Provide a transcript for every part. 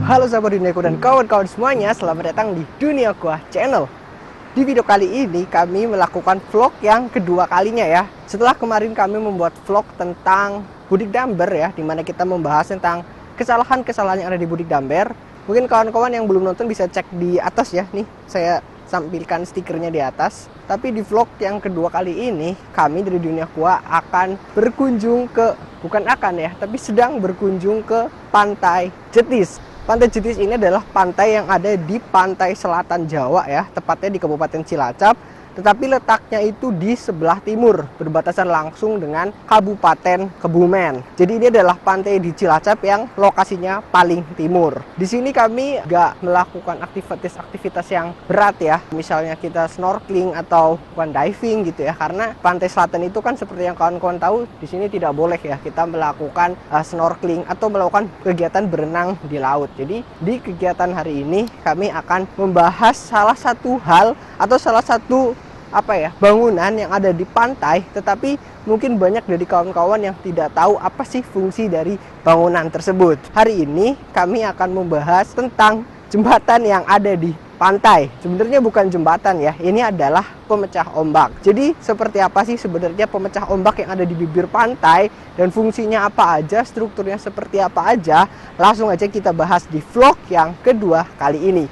Halo sahabat duniaku dan kawan-kawan semuanya, selamat datang di Dunia Gua Channel. Di video kali ini kami melakukan vlog yang kedua kalinya ya. Setelah kemarin kami membuat vlog tentang Budik Damber ya, dimana kita membahas tentang kesalahan-kesalahan yang ada di Budik Damber. Mungkin kawan-kawan yang belum nonton bisa cek di atas ya, nih saya tampilkan stikernya di atas. Tapi di vlog yang kedua kali ini, kami dari Dunia Gua akan berkunjung ke, bukan akan ya, tapi sedang berkunjung ke Pantai Jetis. Pantai Jetis ini adalah pantai yang ada di pantai selatan Jawa ya, tepatnya di Kabupaten Cilacap. Tetapi letaknya itu di sebelah timur, berbatasan langsung dengan Kabupaten Kebumen. Jadi ini adalah pantai di Cilacap yang lokasinya paling timur. Di sini kami nggak melakukan aktivitas yang berat ya, misalnya kita snorkeling atau bukan diving gitu ya, karena pantai selatan itu kan seperti yang kawan-kawan tahu, di sini tidak boleh ya kita melakukan snorkeling atau melakukan kegiatan berenang di laut. Jadi di kegiatan hari ini kami akan membahas salah satu hal atau salah satu bangunan yang ada di pantai, tetapi mungkin banyak dari kawan-kawan yang tidak tahu apa sih fungsi dari bangunan tersebut. Hari ini kami akan membahas tentang jembatan yang ada di pantai. Sebenarnya bukan jembatan ya, ini adalah pemecah ombak. Jadi seperti apa sih sebenarnya pemecah ombak yang ada di bibir pantai dan fungsinya apa aja, strukturnya seperti apa aja? Langsung aja kita bahas di vlog yang kedua kali ini.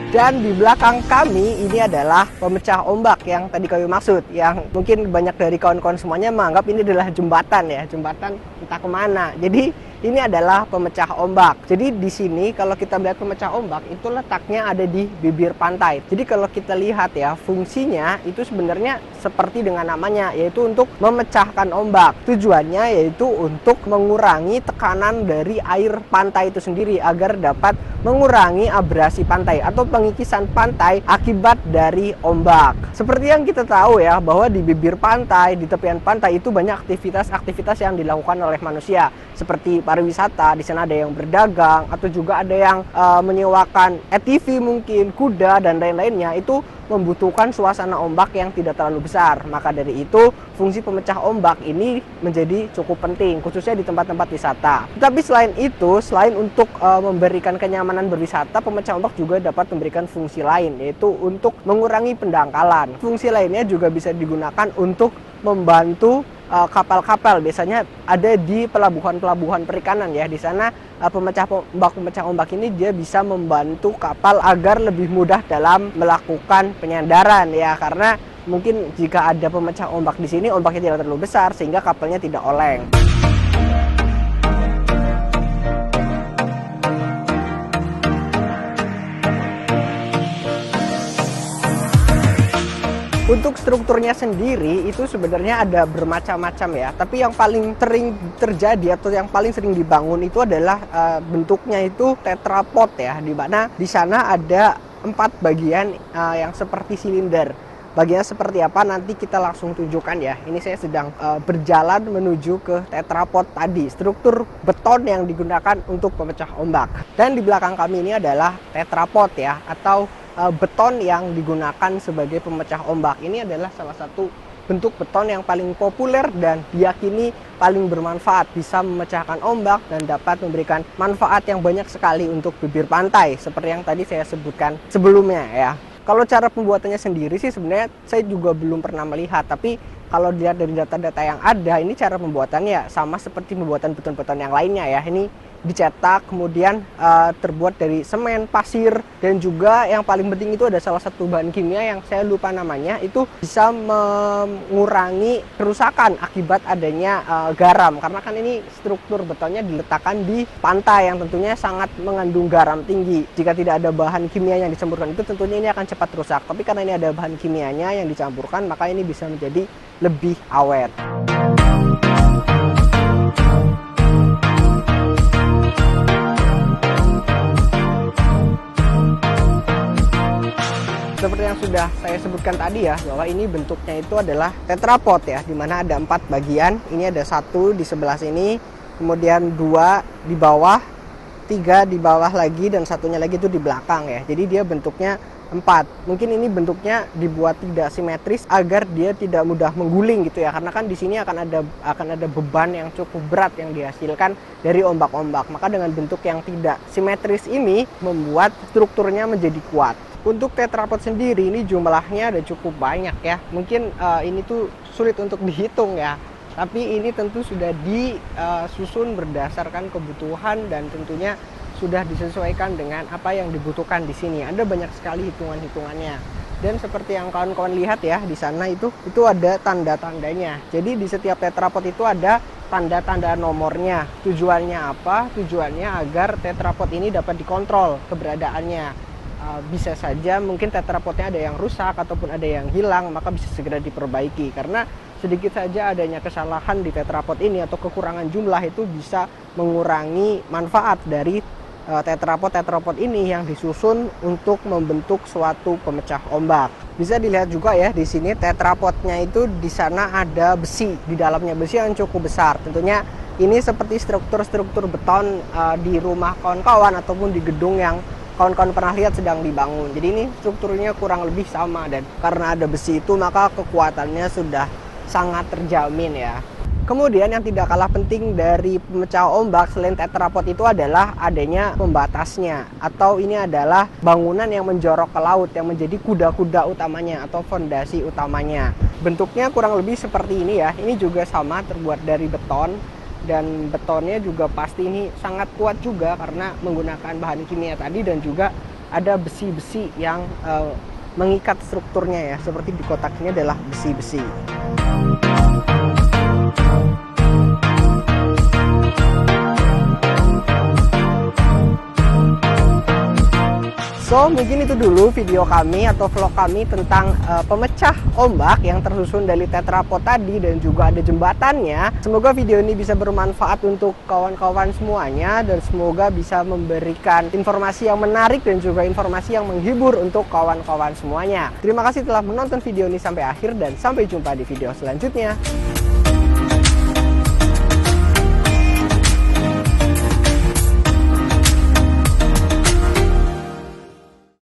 Dan di belakang kami ini adalah pemecah ombak yang tadi kami maksud, yang mungkin banyak dari kawan-kawan semuanya menganggap ini adalah jembatan ya, jembatan entah kemana. Jadi ini adalah pemecah ombak. Jadi di sini kalau kita melihat pemecah ombak itu letaknya ada di bibir pantai. Jadi kalau kita lihat ya, fungsinya itu sebenarnya seperti dengan namanya, yaitu untuk memecahkan ombak. Tujuannya yaitu untuk mengurangi tekanan dari air pantai itu sendiri agar dapat mengurangi abrasi pantai atau pengikisan pantai akibat dari ombak. Seperti yang kita tahu ya, bahwa di bibir pantai, di tepian pantai itu banyak aktivitas-aktivitas yang dilakukan oleh manusia, seperti pariwisata. Di sana ada yang berdagang atau juga ada yang menyewakan ATV mungkin, kuda dan lain-lainnya. Itu membutuhkan suasana ombak yang tidak terlalu besar. Maka dari itu fungsi pemecah ombak ini menjadi cukup penting, khususnya di tempat-tempat wisata. Tetapi selain itu, selain untuk memberikan kenyamanan berwisata, pemecah ombak juga dapat memberikan fungsi lain, yaitu untuk mengurangi pendangkalan. Fungsi lainnya juga bisa digunakan untuk membantu kapal-kapal. Biasanya ada di pelabuhan-pelabuhan perikanan ya. Di sana pemecah ombak ini dia bisa membantu kapal agar lebih mudah dalam melakukan penyandaran ya, karena mungkin jika ada pemecah ombak di sini, ombaknya tidak terlalu besar sehingga kapalnya tidak oleng. Untuk strukturnya sendiri itu sebenarnya ada bermacam-macam ya, tapi yang paling sering terjadi atau yang paling sering dibangun itu adalah bentuknya itu tetrapod ya, di mana di sana ada 4 bagian yang seperti silinder. Bagiannya seperti apa nanti kita langsung tunjukkan ya. Ini saya sedang berjalan menuju ke tetrapod tadi, struktur beton yang digunakan untuk pemecah ombak. Dan di belakang kami ini adalah tetrapod ya, atau beton yang digunakan sebagai pemecah ombak. Ini adalah salah satu bentuk beton yang paling populer dan diyakini paling bermanfaat, bisa memecahkan ombak dan dapat memberikan manfaat yang banyak sekali untuk bibir pantai, seperti yang tadi saya sebutkan sebelumnya ya. Kalau cara pembuatannya sendiri sih sebenarnya saya juga belum pernah melihat, tapi kalau dilihat dari data-data yang ada, ini cara pembuatannya sama seperti pembuatan beton-beton yang lainnya ya. Ini dicetak, kemudian terbuat dari semen, pasir, dan juga yang paling penting itu ada salah satu bahan kimia yang saya lupa namanya, itu bisa mengurangi kerusakan akibat adanya garam, karena kan ini struktur betonnya diletakkan di pantai yang tentunya sangat mengandung garam tinggi. Jika tidak ada bahan kimia yang dicampurkan itu tentunya ini akan cepat rusak, tapi karena ini ada bahan kimianya yang dicampurkan, maka ini bisa menjadi lebih awet. Seperti yang sudah saya sebutkan tadi ya, bahwa ini bentuknya itu adalah tetrapod ya, dimana ada 4 bagian. Ini ada 1 di sebelah sini, kemudian 2 di bawah, 3 di bawah lagi, dan satunya lagi itu di belakang ya. Jadi dia bentuknya 4. Mungkin ini bentuknya dibuat tidak simetris agar dia tidak mudah mengguling gitu ya, karena kan di sini akan ada beban yang cukup berat yang dihasilkan dari ombak-ombak. Maka dengan bentuk yang tidak simetris ini membuat strukturnya menjadi kuat. Untuk tetrapod sendiri ini jumlahnya ada cukup banyak ya. Mungkin ini tuh sulit untuk dihitung ya. Tapi ini tentu sudah disusun berdasarkan kebutuhan dan tentunya sudah disesuaikan dengan apa yang dibutuhkan di sini. Ada banyak sekali hitungan-hitungannya. Dan seperti yang kawan-kawan lihat ya, di sana itu ada tanda-tandanya. Jadi di setiap tetrapod itu ada tanda-tanda nomornya. Tujuannya apa? Tujuannya agar tetrapod ini dapat dikontrol keberadaannya. Bisa saja mungkin tetrapodnya ada yang rusak ataupun ada yang hilang, maka bisa segera diperbaiki. Karena sedikit saja adanya kesalahan di tetrapod ini atau kekurangan jumlah itu bisa mengurangi manfaat dari tetrapod ini yang disusun untuk membentuk suatu pemecah ombak. Bisa dilihat juga ya di sini tetrapodnya itu di sana ada besi, di dalamnya besi yang cukup besar. Tentunya ini seperti struktur-struktur beton di rumah kawan-kawan ataupun di gedung yang kawan-kawan pernah lihat sedang dibangun. Jadi ini strukturnya kurang lebih sama, dan karena ada besi itu maka kekuatannya sudah sangat terjamin ya. Kemudian yang tidak kalah penting dari pemecah ombak selain tetrapod itu adalah adanya pembatasnya, atau ini adalah bangunan yang menjorok ke laut yang menjadi kuda-kuda utamanya atau fondasi utamanya. Bentuknya kurang lebih seperti ini ya. Ini juga sama terbuat dari beton, dan betonnya juga pasti ini sangat kuat juga karena menggunakan bahan kimia tadi, dan juga ada besi-besi yang mengikat strukturnya ya. Seperti di kotak ini adalah besi-besi. So, mungkin itu dulu video kami atau vlog kami tentang pemecah ombak yang tersusun dari tetrapod tadi dan juga ada jembatannya. Semoga video ini bisa bermanfaat untuk kawan-kawan semuanya dan semoga bisa memberikan informasi yang menarik dan juga informasi yang menghibur untuk kawan-kawan semuanya. Terima kasih telah menonton video ini sampai akhir dan sampai jumpa di video selanjutnya.